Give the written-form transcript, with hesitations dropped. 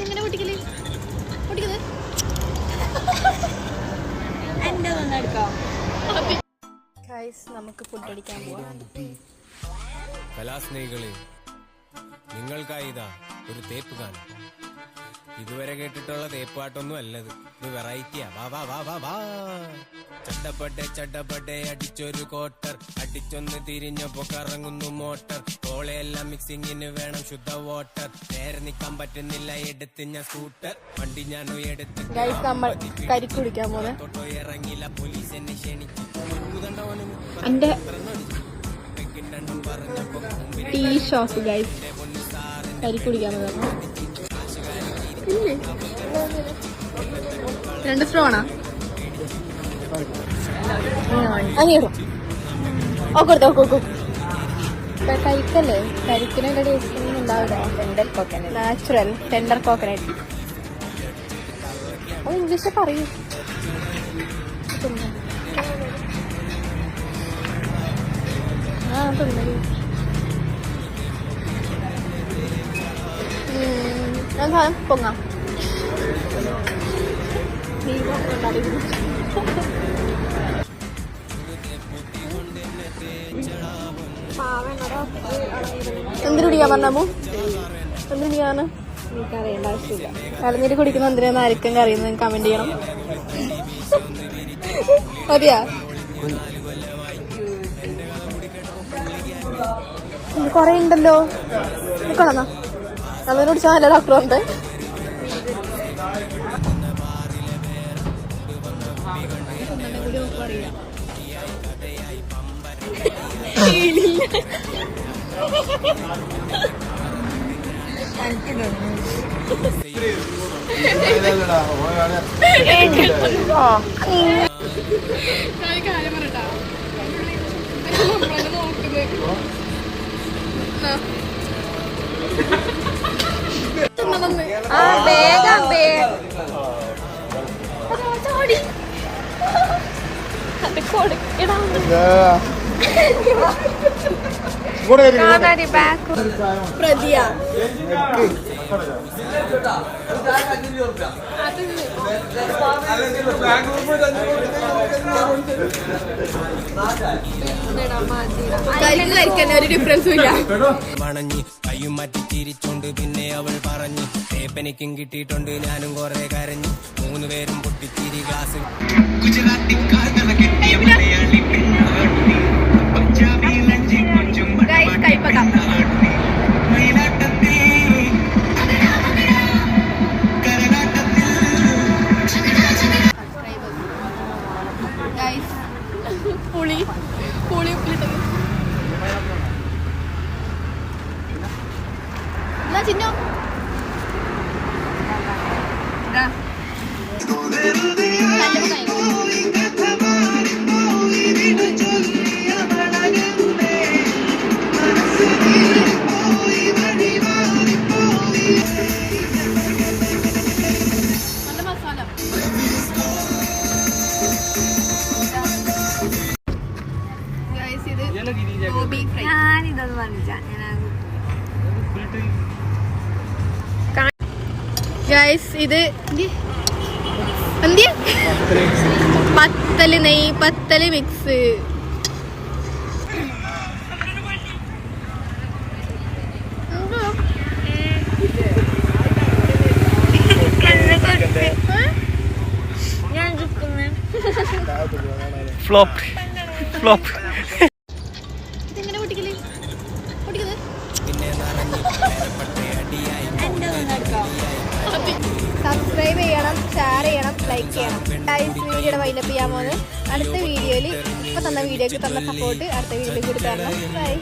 ഇതെങ്ങനെ പൊട്ടിക്കല് പൊട്ടിക്കുന്നത് നമുക്ക് ഫുഡ് അടിക്കാൻ പോവാം. കലാസ്നേഹികളെ, നിങ്ങൾക്കായി ഇതാ ഒരു തേപ്പ് കാണാം. ഇതുവരെ കേട്ടിട്ടുള്ള തേപ്പാട്ടൊന്നും അല്ലത്, ഇത് വെറൈറ്റിയാ. വാ വാ വാ വാ വാ. ചട്ടപ്പട്ടെ അടിച്ചൊരു കോട്ടർ, അടിച്ചൊന്ന് തിരിഞ്ഞപ്പോ കറങ്ങുന്നു മോട്ടർ. കോളയെല്ലാം മിക്സിങ്ങിന് വേണം ശുദ്ധ വാട്ടർ. നേരെ നിക്കാൻ പറ്റുന്നില്ല, എടുത്ത് ഞാൻ സ്കൂട്ടർ. വണ്ടി ഞാനോ എടുത്ത് തൊട്ടോ ഇറങ്ങില്ല, പോലീസ് എന്നെ ക്ഷണിച്ചു. ടീ ഷോപ്പ് ഗൈസ്, കരിക്കുടിക്കാൻ രണ്ട് സ്ട്രോ ആണോ? കരിക്കല്ലേ, കരിക്കിനൊക്കെ ടേസ്റ്റ് ഉണ്ടാവില്ല. Natural tender coconut. അത് ഇംഗ്ലീഷ് പറയൂ. ഞാൻ സാധനം പൊങ്ങാം. എന്തിനുടിക്കാൻ പറഞ്ഞു? എന്തിനുടിക്കാണ് എനിക്കറിയേണ്ട ആവശ്യമില്ല. കളഞ്ഞിട്ട് കുടിക്കുന്ന എന്തിനാന്ന് ആർക്കും അറിയുന്നത് കമന്റ് ചെയ്യണം. മതിയാ? കൊറേ ഉണ്ടല്ലോ. നിക്കണെന്നാ കളഞ്ഞിട്ട് കുടിച്ചാൽ നല്ല ഡോക്ടർ ഉണ്ട്. പ്രതിയാ ഒരു ഡിഫറൻസും ഇല്ല. വണഞ്ഞ് കയ്യും മാറ്റി ചിരിച്ചോണ്ട് പിന്നെ അവൾ പറഞ്ഞു, തേപ്പനിക്കും കിട്ടിയിട്ടുണ്ട്. ഞാനും കൊറേ കരഞ്ഞു. 3 പേരും പൊട്ടിച്ചിരി ഗ്ലാസ്. പുളി ഉപ്പിലിട്ടത് എന്നാ ചിന്നോ നല്ല മസാല. ഞാനിതൊന്നും പറഞ്ഞില്ല. ഗൈസ് ഇത് എന്ത് പത്തല് നെയ് പത്തല് മിക്സ്. Flop flop. ഇതെങ്ങനെ പൊട്ടിക്കല് പൊട്ടിക്കുന്നത്? സബ്സ്ക്രൈബ് ചെയ്യണം, ഷെയർ ചെയ്യണം, ലൈക്ക് ചെയ്യണം. വീഡിയോയുടെ വൈൻഡപ്പ് ചെയ്യാൻ പോകുന്നത് അടുത്ത വീഡിയോയിൽ ഇപ്പൊ തന്ന വീഡിയോക്ക് തന്ന സപ്പോർട്ട് അടുത്ത വീഡിയോയിൽ കൂടി തരണം. ബൈ.